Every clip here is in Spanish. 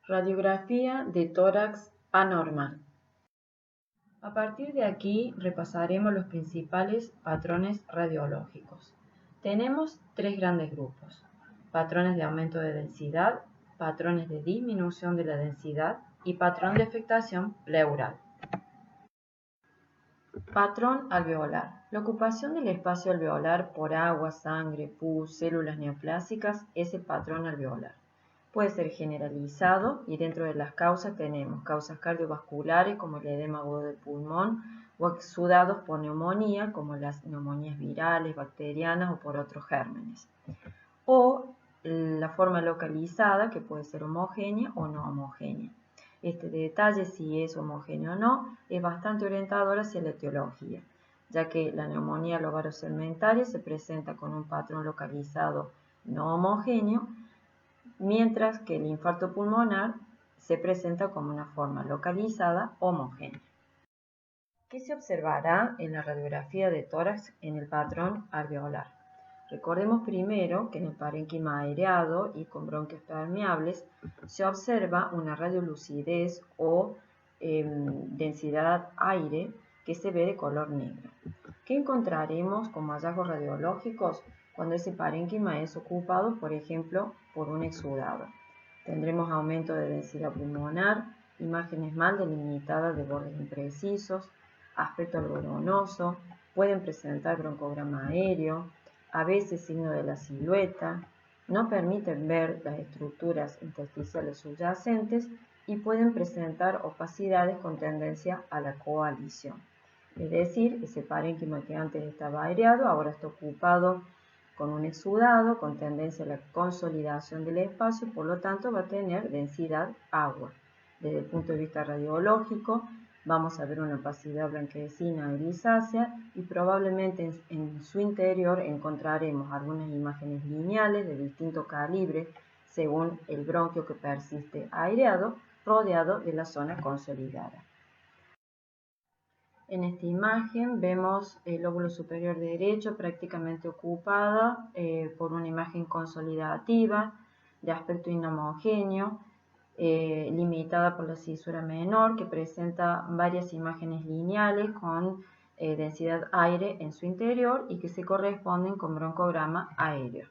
Radiografía de tórax anormal. A partir de aquí repasaremos los principales patrones radiológicos. Tenemos tres grandes grupos: patrones de aumento de densidad, patrones de disminución de la densidad y patrón de afectación pleural. Patrón alveolar. La ocupación del espacio alveolar por agua, sangre, pus, células neoplásicas es el patrón alveolar. Puede ser generalizado y dentro de las causas tenemos causas cardiovasculares como el edema agudo del pulmón o exudados por neumonía como las neumonías virales, bacterianas o por otros gérmenes. O la forma localizada que puede ser homogénea o no homogénea. Este detalle, si es homogéneo o no, es bastante orientador hacia la etiología, ya que la neumonía lobarosegmentaria se presenta con un patrón localizado no homogéneo, mientras que el infarto pulmonar se presenta como una forma localizada homogénea. ¿Qué se observará en la radiografía de tórax en el patrón alveolar? Recordemos primero que en el parénquima aireado y con bronquios permeables se observa una radiolucidez o densidad aire que se ve de color negro. ¿Qué encontraremos como hallazgos radiológicos cuando ese parénquima es ocupado, por ejemplo, por un exudado? Tendremos aumento de densidad pulmonar, imágenes mal delimitadas de bordes imprecisos, aspecto algodonoso, pueden presentar broncograma aéreo, a veces signo de la silueta, no permiten ver las estructuras intersticiales subyacentes y pueden presentar opacidades con tendencia a la coalición. Es decir, ese parénquima que antes estaba aireado ahora está ocupado con un exudado con tendencia a la consolidación del espacio, por lo tanto va a tener densidad agua. Desde el punto de vista radiológico, vamos a ver una opacidad blanquecina grisácea y probablemente en su interior encontraremos algunas imágenes lineales de distinto calibre según el bronquio que persiste aireado, rodeado de la zona consolidada. En esta imagen vemos el lóbulo superior derecho prácticamente ocupada por una imagen consolidativa de aspecto inhomogéneo, limitada por la cisura menor que presenta varias imágenes lineales con densidad aire en su interior y que se corresponden con broncograma aéreo.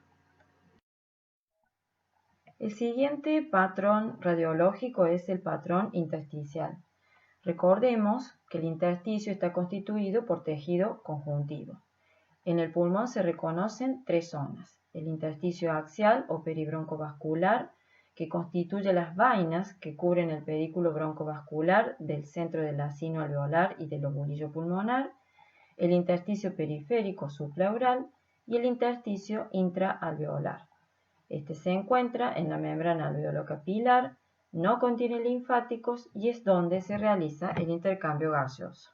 El siguiente patrón radiológico es el patrón intersticial. Recordemos que el intersticio está constituido por tejido conjuntivo. En el pulmón se reconocen tres zonas: el intersticio axial o peribroncovascular, que constituye las vainas que cubren el pedículo broncovascular del centro del acino alveolar y del lobulillo pulmonar, el intersticio periférico subpleural y el intersticio intraalveolar. Este se encuentra en la membrana alveolo-capilar, no contiene linfáticos y es donde se realiza el intercambio gaseoso.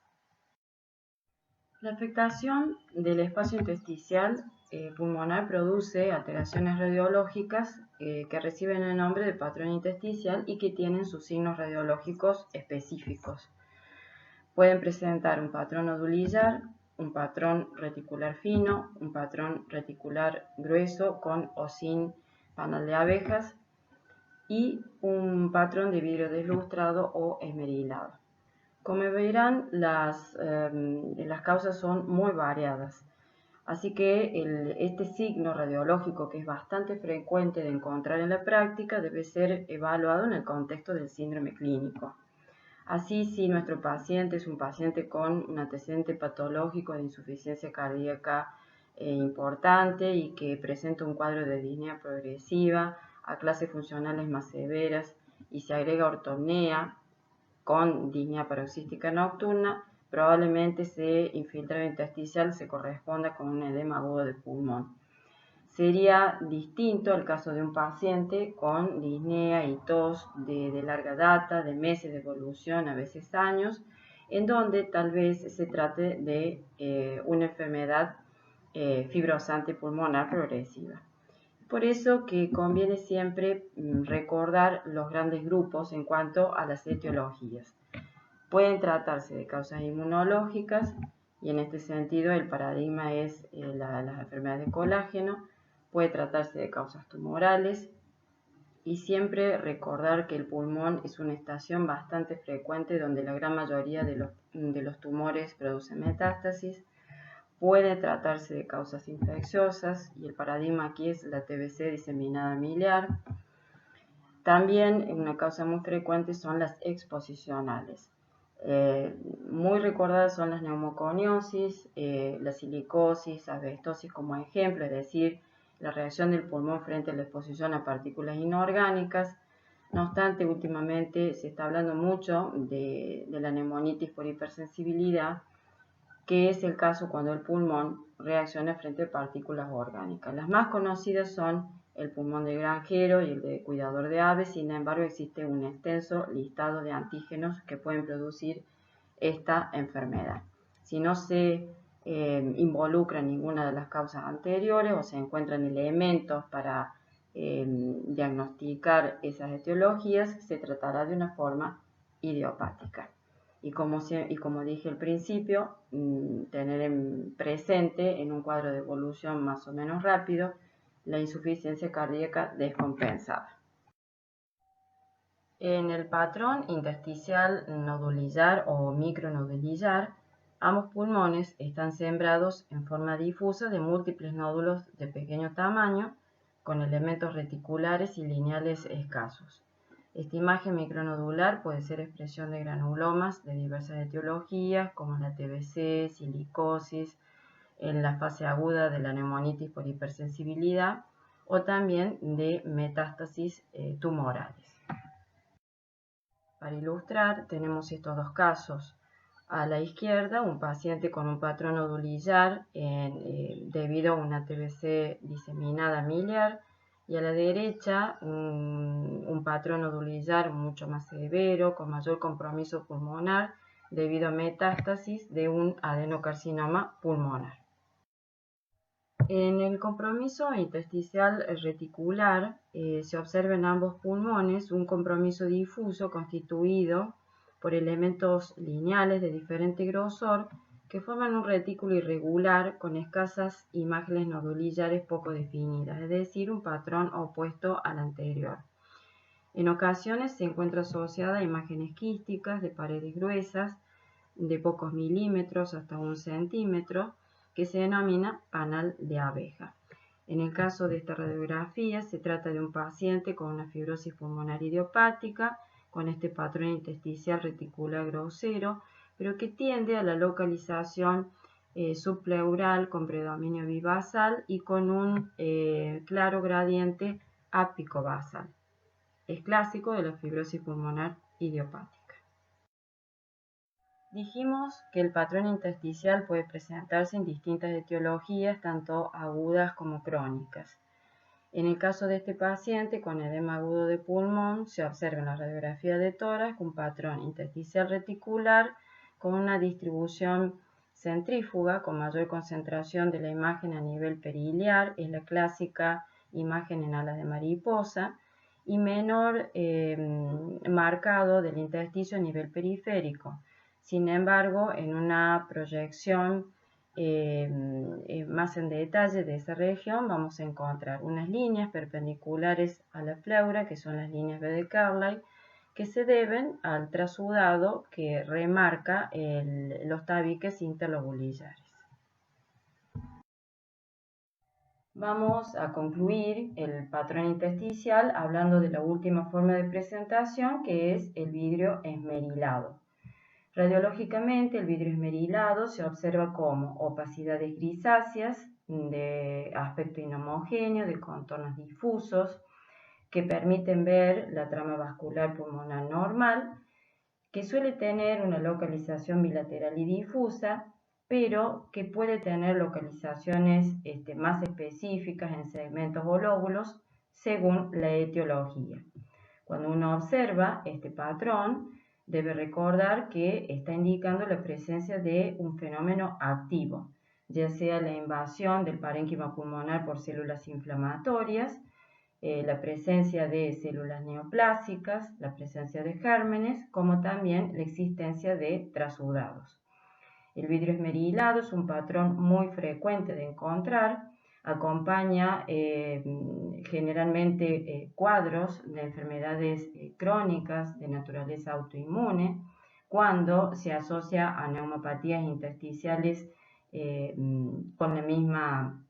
La afectación del espacio intersticial pulmonar produce alteraciones radiológicas que reciben el nombre de patrón intersticial y que tienen sus signos radiológicos específicos. Pueden presentar un patrón nodulillar, un patrón reticular fino, un patrón reticular grueso con o sin panal de abejas y un patrón de vidrio deslustrado o esmerilado. Como verán, las causas son muy variadas, así que este signo radiológico, que es bastante frecuente de encontrar en la práctica, debe ser evaluado en el contexto del síndrome clínico. Así, si nuestro paciente es un paciente con un antecedente patológico de insuficiencia cardíaca importante y que presenta un cuadro de disnea progresiva a clases funcionales más severas y se agrega ortopnea con disnea paroxística nocturna, probablemente ese infiltrado intersticial se corresponda con un edema agudo de pulmón. Sería distinto el caso de un paciente con disnea y tos de larga data, de meses de evolución, a veces años, en donde tal vez se trate de una enfermedad fibrosante pulmonar progresiva. Por eso que conviene siempre recordar los grandes grupos en cuanto a las etiologías. Pueden tratarse de causas inmunológicas y en este sentido el paradigma es las enfermedades de colágeno. Puede tratarse de causas tumorales, Y siempre recordar que el pulmón es una estación bastante frecuente donde la gran mayoría de los tumores producen metástasis. Puede tratarse de causas infecciosas y el paradigma aquí es la TBC diseminada miliar. También una causa muy frecuente son las exposicionales. Muy recordadas son las neumoconiosis, la silicosis, asbestosis como ejemplo, es decir, la reacción del pulmón frente a la exposición a partículas inorgánicas. No obstante, últimamente se está hablando mucho de la neumonitis por hipersensibilidad, que es el caso cuando el pulmón reacciona frente a partículas orgánicas. Las más conocidas son el pulmón de granjero y el de cuidador de aves. Sin embargo, existe un extenso listado de antígenos que pueden producir esta enfermedad. Si no se involucra ninguna de las causas anteriores o se encuentran elementos para diagnosticar esas etiologías, se tratará de una forma idiopática. Y como dije al principio, tener presente en un cuadro de evolución más o menos rápido la insuficiencia cardíaca descompensada. En el patrón intersticial nodulillar o micronodulillar, ambos pulmones están sembrados en forma difusa de múltiples nódulos de pequeño tamaño con elementos reticulares y lineales escasos. Esta imagen micronodular puede ser expresión de granulomas de diversas etiologías como la TBC, silicosis, en la fase aguda de la neumonitis por hipersensibilidad o también de metástasis tumorales. Para ilustrar, tenemos estos dos casos. A la izquierda, un paciente con un patrón nodulillar debido a una TBC diseminada miliar, y a la derecha un patrón nodulillar mucho más severo, con mayor compromiso pulmonar debido a metástasis de un adenocarcinoma pulmonar. En el compromiso intersticial reticular se observa en ambos pulmones un compromiso difuso constituido por elementos lineales de diferente grosor que forman un retículo irregular con escasas imágenes nodulillares poco definidas, es decir, un patrón opuesto al anterior. En ocasiones se encuentra asociada a imágenes quísticas de paredes gruesas de pocos milímetros hasta 1 centímetro, que se denomina panal de abeja. En el caso de esta radiografía se trata de un paciente con una fibrosis pulmonar idiopática, con este patrón intersticial reticular grosero, pero que tiende a la localización subpleural con predominio bibasal y con un claro gradiente ápico-basal. Es clásico de la fibrosis pulmonar idiopática. Dijimos que el patrón intersticial puede presentarse en distintas etiologías, tanto agudas como crónicas. En el caso de este paciente con edema agudo de pulmón, se observa en la radiografía de tórax un patrón intersticial reticular con una distribución centrífuga con mayor concentración de la imagen a nivel periliar, es la clásica imagen en alas de mariposa, y menor marcado del intersticio a nivel periférico. Sin embargo, en una proyección más en detalle de esa región vamos a encontrar unas líneas perpendiculares a la pleura, que son las líneas B de Carlyle, que se deben al trasudado que remarca los tabiques interlobulillares. Vamos a concluir el patrón intersticial hablando de la última forma de presentación, que es el vidrio esmerilado. Radiológicamente, el vidrio esmerilado se observa como opacidades grisáceas de aspecto inhomogéneo, de contornos difusos, que permiten ver la trama vascular pulmonar normal, que suele tener una localización bilateral y difusa, pero que puede tener localizaciones más específicas en segmentos o lóbulos según la etiología. Cuando uno observa este patrón, debe recordar que está indicando la presencia de un fenómeno activo, ya sea la invasión del parénquima pulmonar por células inflamatorias, la presencia de células neoplásicas, la presencia de gérmenes, como también la existencia de trasudados. El vidrio esmerilado es un patrón muy frecuente de encontrar, Acompaña generalmente cuadros de enfermedades crónicas de naturaleza autoinmune cuando se asocia a neumopatías intersticiales con la misma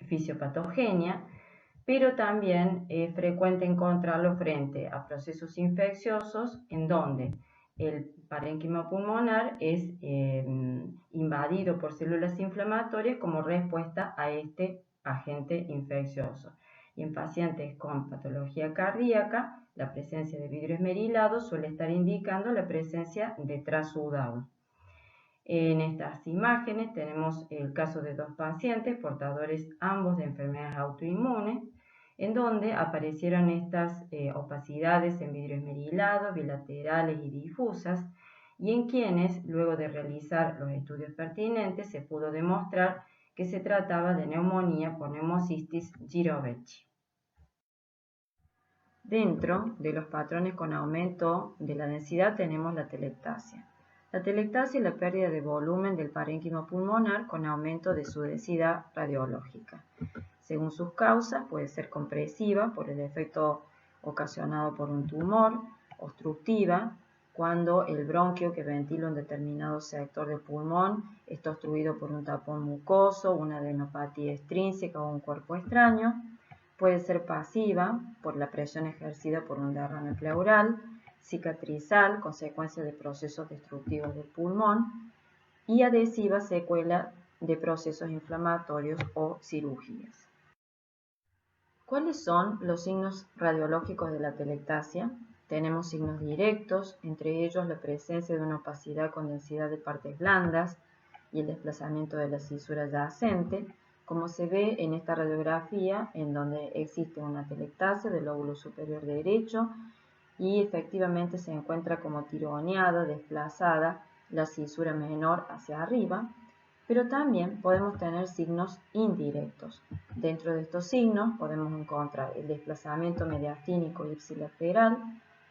fisiopatogenia, pero también es frecuente encontrarlo frente a procesos infecciosos en donde el parénquima pulmonar es invadido por células inflamatorias como respuesta a este agente infeccioso. Y en pacientes con patología cardíaca, la presencia de vidrio esmerilado suele estar indicando la presencia de trasudado. En estas imágenes tenemos el caso de dos pacientes portadores ambos de enfermedades autoinmunes, en donde aparecieron estas opacidades en vidrio esmerilado, bilaterales y difusas, y en quienes, luego de realizar los estudios pertinentes, se pudo demostrar que se trataba de neumonía por neumocistis Girovechi. Dentro de los patrones con aumento de la densidad tenemos la telectasia. La telectasia es la pérdida de volumen del parénquima pulmonar con aumento de su densidad radiológica. Según sus causas, puede ser compresiva por el efecto ocasionado por un tumor, obstructiva, cuando el bronquio que ventila un determinado sector del pulmón está obstruido por un tapón mucoso, una adenopatía extrínseca o un cuerpo extraño. Puede ser pasiva por la presión ejercida por un derrame pleural, cicatrizal, consecuencia de procesos destructivos del pulmón, y adhesiva, secuela de procesos inflamatorios o cirugías. ¿Cuáles son los signos radiológicos de la telectasia? Tenemos signos directos, entre ellos la presencia de una opacidad con densidad de partes blandas y el desplazamiento de la cisura adyacente, como se ve en esta radiografía, en donde existe una telectasia del lóbulo superior derecho y efectivamente se encuentra como tironeada, desplazada, la cisura menor hacia arriba, pero también podemos tener signos indirectos. Dentro de estos signos podemos encontrar el desplazamiento mediastínico ipsilateral,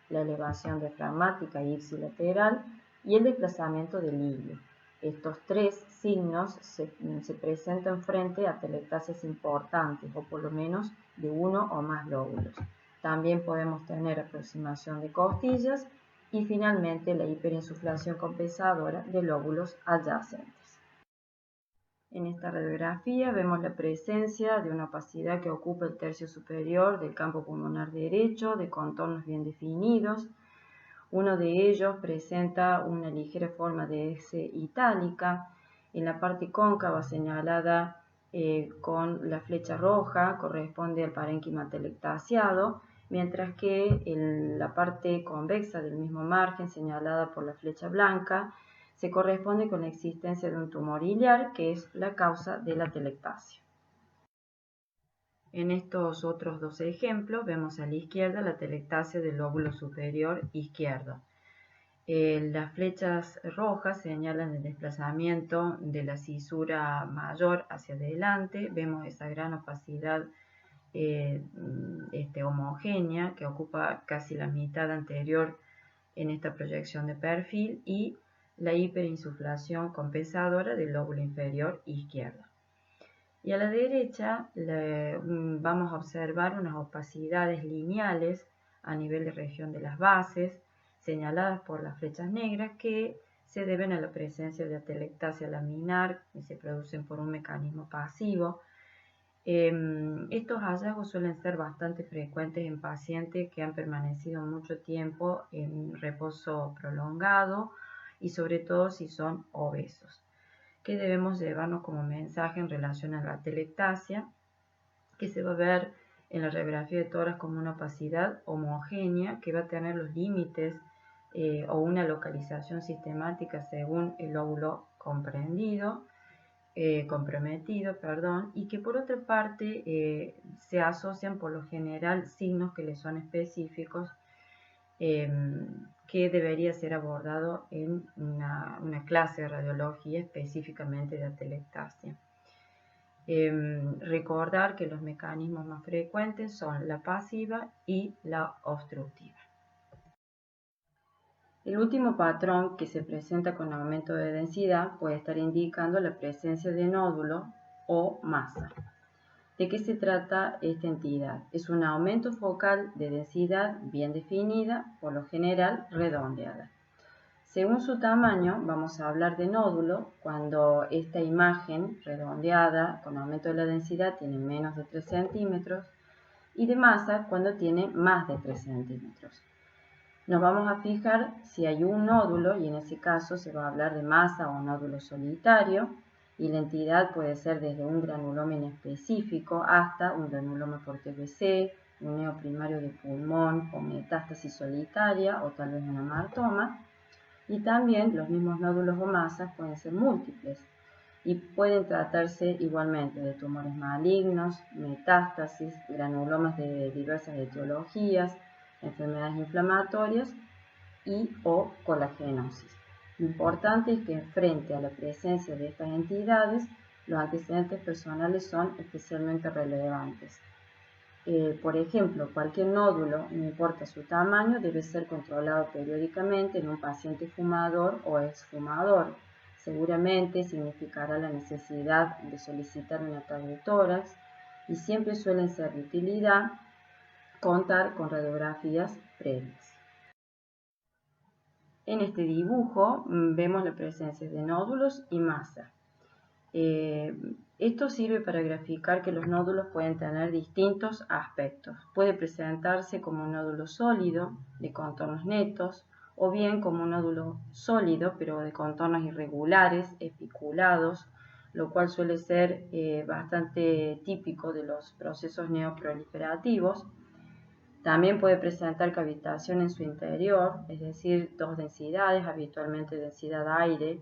la elevación diafragmática ipsilateral y el desplazamiento del ilio. Estos tres signos se presentan frente a telectasias importantes, o por lo menos de uno o más lóbulos. También podemos tener aproximación de costillas y finalmente la hiperinsuflación compensadora de lóbulos adyacentes. En esta radiografía vemos la presencia de una opacidad que ocupa el tercio superior del campo pulmonar derecho, de contornos bien definidos. Uno de ellos presenta una ligera forma de S itálica. En la parte cóncava señalada con la flecha roja corresponde al parénquima telectasiado, mientras que en la parte convexa del mismo margen señalada por la flecha blanca se corresponde con la existencia de un tumor iliar, que es la causa de la telectasia. En estos otros dos ejemplos vemos a la izquierda la telectasia del lóbulo superior izquierdo. Las flechas rojas señalan el desplazamiento de la cisura mayor hacia adelante. Vemos esa gran opacidad homogénea que ocupa casi la mitad anterior en esta proyección de perfil y la hiperinsuflación compensadora del lóbulo inferior izquierdo. Y a la derecha vamos a observar unas opacidades lineales a nivel de región de las bases, señaladas por las flechas negras, que se deben a la presencia de atelectasia laminar y se producen por un mecanismo pasivo. Estos hallazgos suelen ser bastante frecuentes en pacientes que han permanecido mucho tiempo en reposo prolongado y sobre todo si son obesos. ¿Qué debemos llevarnos como mensaje en relación a la telectasia? Que se va a ver en la radiografía de tórax como una opacidad homogénea que va a tener los límites o una localización sistemática según el lóbulo comprometido, y que por otra parte se asocian por lo general signos que le son específicos que debería ser abordado en una clase de radiología específicamente de atelectasia. Recordar que los mecanismos más frecuentes son la pasiva y la obstructiva. El último patrón que se presenta con aumento de densidad puede estar indicando la presencia de nódulo o masa. ¿De qué se trata esta entidad? Es un aumento focal de densidad bien definida, por lo general redondeada. Según su tamaño, vamos a hablar de nódulo cuando esta imagen redondeada con aumento de la densidad tiene menos de 3 centímetros y de masa cuando tiene más de 3 centímetros. Nos vamos a fijar si hay un nódulo y en ese caso se va a hablar de masa o nódulo solitario y la entidad puede ser desde un granuloma inespecífico hasta un granuloma por TBC, un neoprimario de pulmón o metástasis solitaria o tal vez un hematoma. Y también los mismos nódulos o masas pueden ser múltiples y pueden tratarse igualmente de tumores malignos, metástasis, granulomas de diversas etiologías, enfermedades inflamatorias y o colagenosis. Lo importante es que frente a la presencia de estas entidades, los antecedentes personales son especialmente relevantes. Por ejemplo, cualquier nódulo, no importa su tamaño, debe ser controlado periódicamente en un paciente fumador o exfumador. Seguramente significará la necesidad de solicitar un ataque de tórax y siempre suelen ser de utilidad contar con radiografías previas. En este dibujo vemos la presencia de nódulos y masa. Esto sirve para graficar que los nódulos pueden tener distintos aspectos. Puede presentarse como un nódulo sólido, de contornos netos, o bien como un nódulo sólido, pero de contornos irregulares, espiculados, lo cual suele ser bastante típico de los procesos neoproliferativos. También puede presentar cavitación en su interior, es decir, dos densidades, habitualmente densidad aire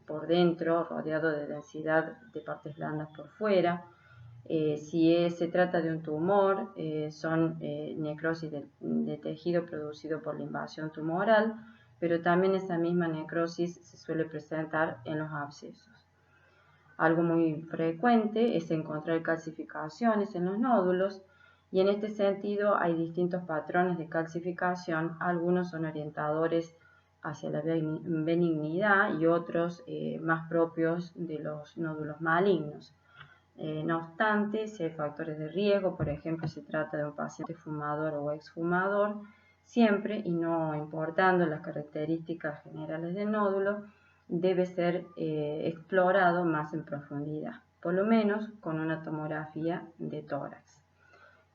por dentro, rodeado de densidad de partes blandas por fuera. Si se trata de un tumor, son necrosis de tejido producido por la invasión tumoral, pero también esa misma necrosis se suele presentar en los abscesos. Algo muy frecuente es encontrar calcificaciones en los nódulos y en este sentido hay distintos patrones de calcificación. Algunos son orientadores hacia la benignidad y otros más propios de los nódulos malignos. No obstante, si hay factores de riesgo, por ejemplo, si se trata de un paciente fumador o exfumador, siempre y no importando las características generales del nódulo, debe ser explorado más en profundidad, por lo menos con una tomografía de tórax.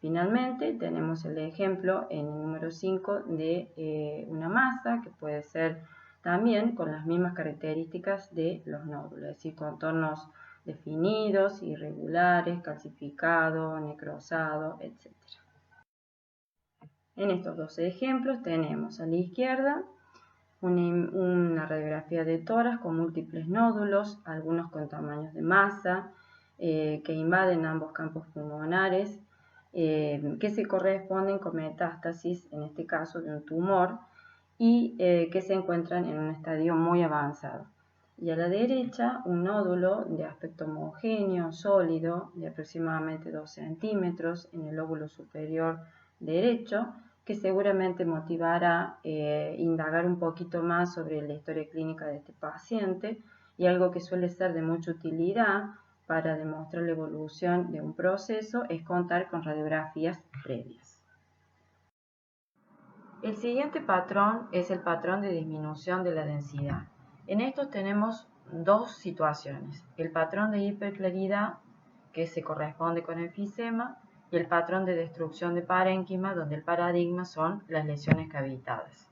Finalmente, tenemos el ejemplo en el número 5 de una masa que puede ser también con las mismas características de los nódulos, es decir, contornos definidos, irregulares, calcificado, necrosado, etc. En estos dos ejemplos tenemos a la izquierda una radiografía de tórax con múltiples nódulos, algunos con tamaños de masa, que invaden ambos campos pulmonares, que se corresponden con metástasis, en este caso de un tumor, y que se encuentran en un estadio muy avanzado. Y a la derecha un nódulo de aspecto homogéneo, sólido, de aproximadamente 2 centímetros en el lóbulo superior derecho, que seguramente motivará indagar un poquito más sobre la historia clínica de este paciente y algo que suele ser de mucha utilidad para demostrar la evolución de un proceso es contar con radiografías previas. El siguiente patrón es el patrón de disminución de la densidad. En estos tenemos dos situaciones, el patrón de hiperclaridad que se corresponde con enfisema y el patrón de destrucción de parénquima donde el paradigma son las lesiones cavitadas.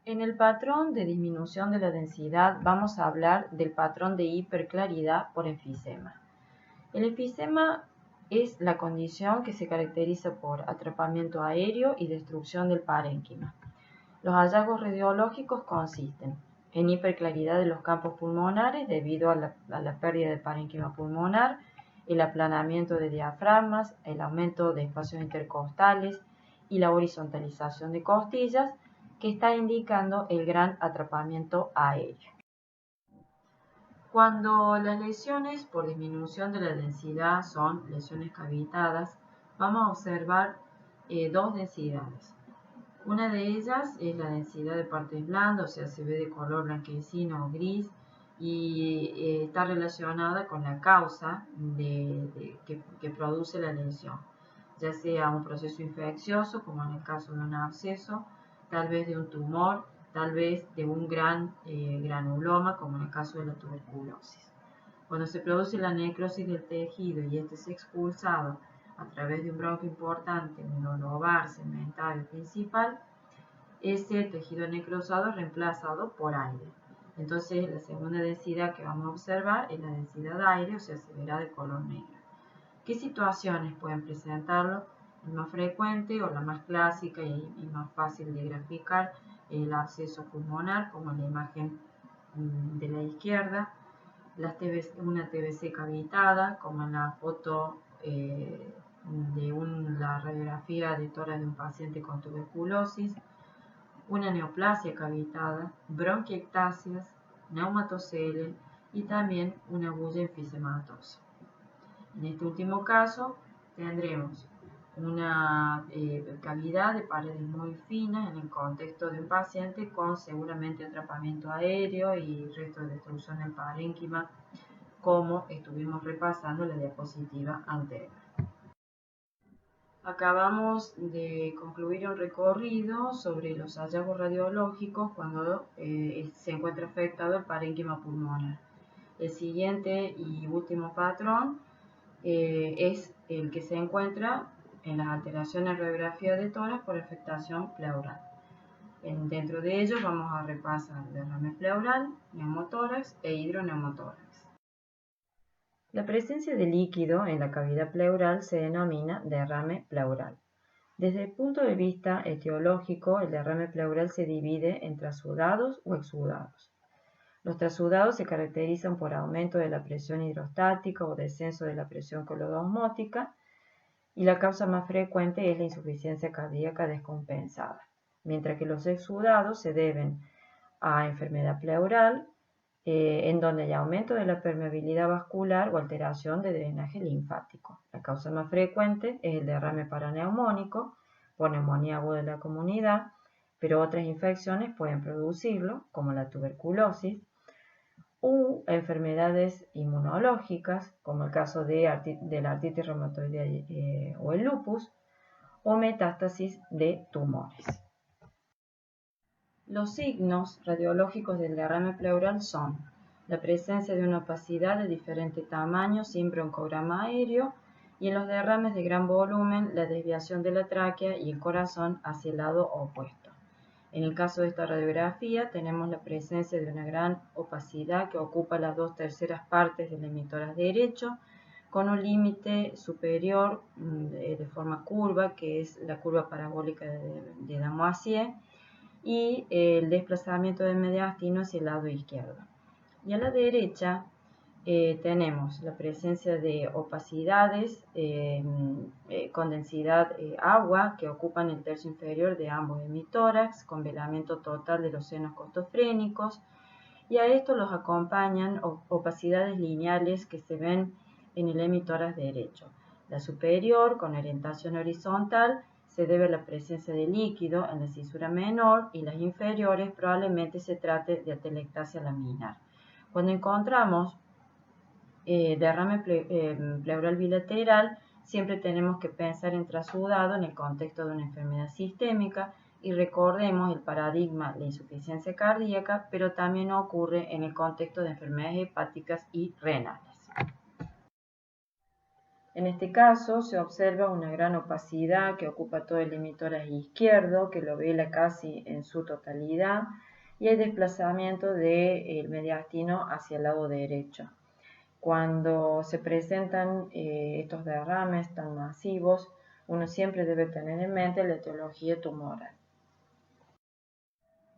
En el patrón de disminución de la densidad vamos a hablar del patrón de hiperclaridad por enfisema. El enfisema es la condición que se caracteriza por atrapamiento aéreo y destrucción del parénquima. Los hallazgos radiológicos consisten en hiperclaridad de los campos pulmonares debido a la pérdida del parénquima pulmonar, el aplanamiento de diafragmas, el aumento de espacios intercostales y la horizontalización de costillas, que está indicando el gran atrapamiento aéreo. Cuando las lesiones por disminución de la densidad son lesiones cavitadas, vamos a observar dos densidades. Una de ellas es la densidad de partes blandas, o sea, se ve de color blanquecino o gris, y está relacionada con la causa que produce la lesión, ya sea un proceso infeccioso, como en el caso de un absceso, tal vez de un tumor, tal vez de un gran granuloma, como en el caso de la tuberculosis. Cuando se produce la necrosis del tejido y este es expulsado a través de un bronquio importante, un lobar segmentario principal, ese tejido necrosado es reemplazado por aire. Entonces la segunda densidad que vamos a observar es la densidad de aire, o sea, se verá de color negro. ¿Qué situaciones pueden presentarlo? El más frecuente o la más clásica y más fácil de graficar, el absceso pulmonar, como en la imagen de la izquierda, una TBC cavitada, como en la foto de la radiografía de tórax de un paciente con tuberculosis, una neoplasia cavitada, bronquiectasias, neumatocele y también una bulla enfisematosa. En este último caso tendremos una cavidad de paredes muy finas en el contexto de un paciente con seguramente atrapamiento aéreo y resto de destrucción del parénquima, como estuvimos repasando en la diapositiva anterior. Acabamos de concluir un recorrido sobre los hallazgos radiológicos cuando se encuentra afectado el parénquima pulmonar. El siguiente y último patrón es el que se encuentra en las alteraciones de radiografía de tórax por afectación pleural. Dentro de ellos vamos a repasar derrame pleural, neumotórax e hidroneumotórax. La presencia de líquido en la cavidad pleural se denomina derrame pleural. Desde el punto de vista etiológico, el derrame pleural se divide en trasudados o exudados. Los trasudados se caracterizan por aumento de la presión hidrostática o descenso de la presión colodosmótica, y la causa más frecuente es la insuficiencia cardíaca descompensada, mientras que los exudados se deben a enfermedad pleural, en donde hay aumento de la permeabilidad vascular o alteración de drenaje linfático. La causa más frecuente es el derrame paraneumónico por neumonía aguda de la comunidad, pero otras infecciones pueden producirlo, como la tuberculosis, u enfermedades inmunológicas, como el caso de la artritis reumatoidea o el lupus, o metástasis de tumores. Los signos radiológicos del derrame pleural son la presencia de una opacidad de diferente tamaño sin broncograma aéreo, y en los derrames de gran volumen la desviación de la tráquea y el corazón hacia el lado opuesto. En el caso de esta radiografía tenemos la presencia de una gran opacidad que ocupa las 2/3 partes del emitórax derecho, con un límite superior de forma curva, que es la curva parabólica de Damoisier, y el desplazamiento del mediastino hacia el lado izquierdo. Y a la derecha tenemos la presencia de opacidades con densidad agua que ocupan el tercio inferior de ambos hemitórax, con velamiento total de los senos costofrénicos, y a esto los acompañan opacidades lineales que se ven en el hemitórax derecho. La superior, con orientación horizontal, se debe a la presencia de líquido en la cisura menor, y las inferiores probablemente se trate de atelectasia laminar. Cuando encontramos derrame pleural bilateral, siempre tenemos que pensar en trasudado en el contexto de una enfermedad sistémica, y recordemos el paradigma de la insuficiencia cardíaca, pero también ocurre en el contexto de enfermedades hepáticas y renales. En este caso se observa una gran opacidad que ocupa todo el hemitórax izquierdo, que lo vela casi en su totalidad, y hay desplazamiento del mediastino hacia el lado derecho. Cuando se presentan estos derrames tan masivos, uno siempre debe tener en mente la etiología tumoral.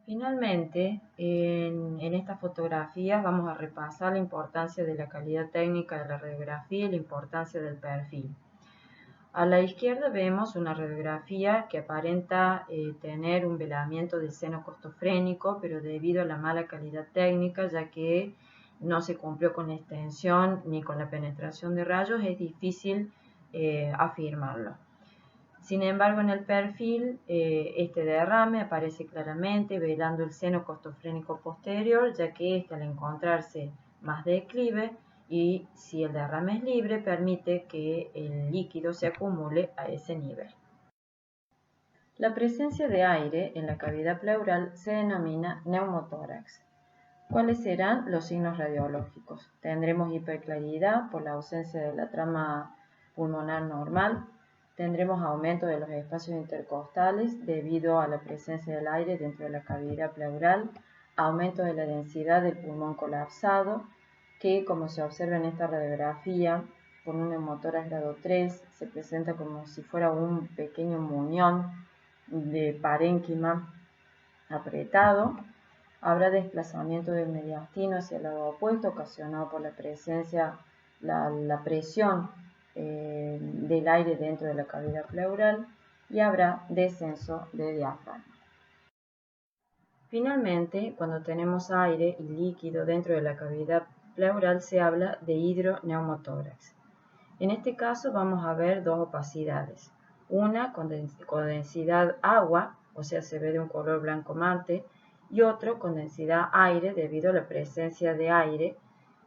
Finalmente, en estas fotografías vamos a repasar la importancia de la calidad técnica de la radiografía y la importancia del perfil. A la izquierda vemos una radiografía que aparenta tener un velamiento del seno costofrénico, pero debido a la mala calidad técnica, ya que no se cumplió con la extensión ni con la penetración de rayos, es difícil afirmarlo. Sin embargo, en el perfil, este derrame aparece claramente velando el seno costofrénico posterior, ya que este, al encontrarse más declive y si el derrame es libre, permite que el líquido se acumule a ese nivel. La presencia de aire en la cavidad pleural se denomina neumotórax. ¿Cuáles serán los signos radiológicos? Tendremos hiperclaridad por la ausencia de la trama pulmonar normal. Tendremos aumento de los espacios intercostales debido a la presencia del aire dentro de la cavidad pleural, aumento de la densidad del pulmón colapsado, que como se observa en esta radiografía, con un neumotórax grado 3, se presenta como si fuera un pequeño muñón de parénquima apretado. Habrá desplazamiento del mediastino hacia el lado opuesto, ocasionado por la presencia, la presión del aire dentro de la cavidad pleural, y habrá descenso de diafragma. Finalmente, cuando tenemos aire y líquido dentro de la cavidad pleural, se habla de hidroneumotórax. En este caso vamos a ver dos opacidades, una con densidad agua, o sea, se ve de un color blanco mate, y otro con densidad aire debido a la presencia de aire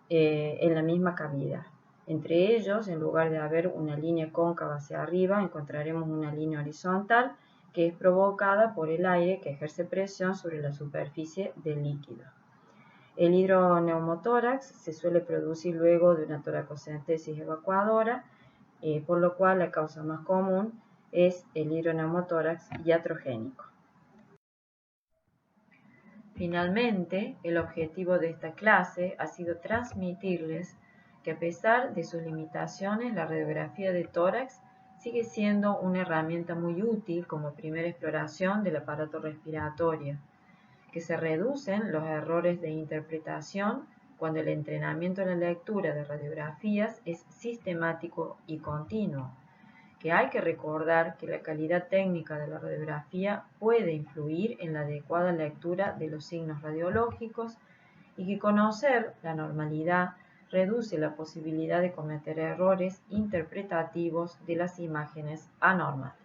en la misma cavidad. Entre ellos, en lugar de haber una línea cóncava hacia arriba, encontraremos una línea horizontal que es provocada por el aire que ejerce presión sobre la superficie del líquido. El hidroneumotórax se suele producir luego de una toracocentesis evacuadora, por lo cual la causa más común es el hidroneumotórax iatrogénico. Finalmente, el objetivo de esta clase ha sido transmitirles que a pesar de sus limitaciones, la radiografía de tórax sigue siendo una herramienta muy útil como primera exploración del aparato respiratorio, que se reducen los errores de interpretación cuando el entrenamiento en la lectura de radiografías es sistemático y continuo, que hay que recordar que la calidad técnica de la radiografía puede influir en la adecuada lectura de los signos radiológicos y que conocer la normalidad reduce la posibilidad de cometer errores interpretativos de las imágenes anormales.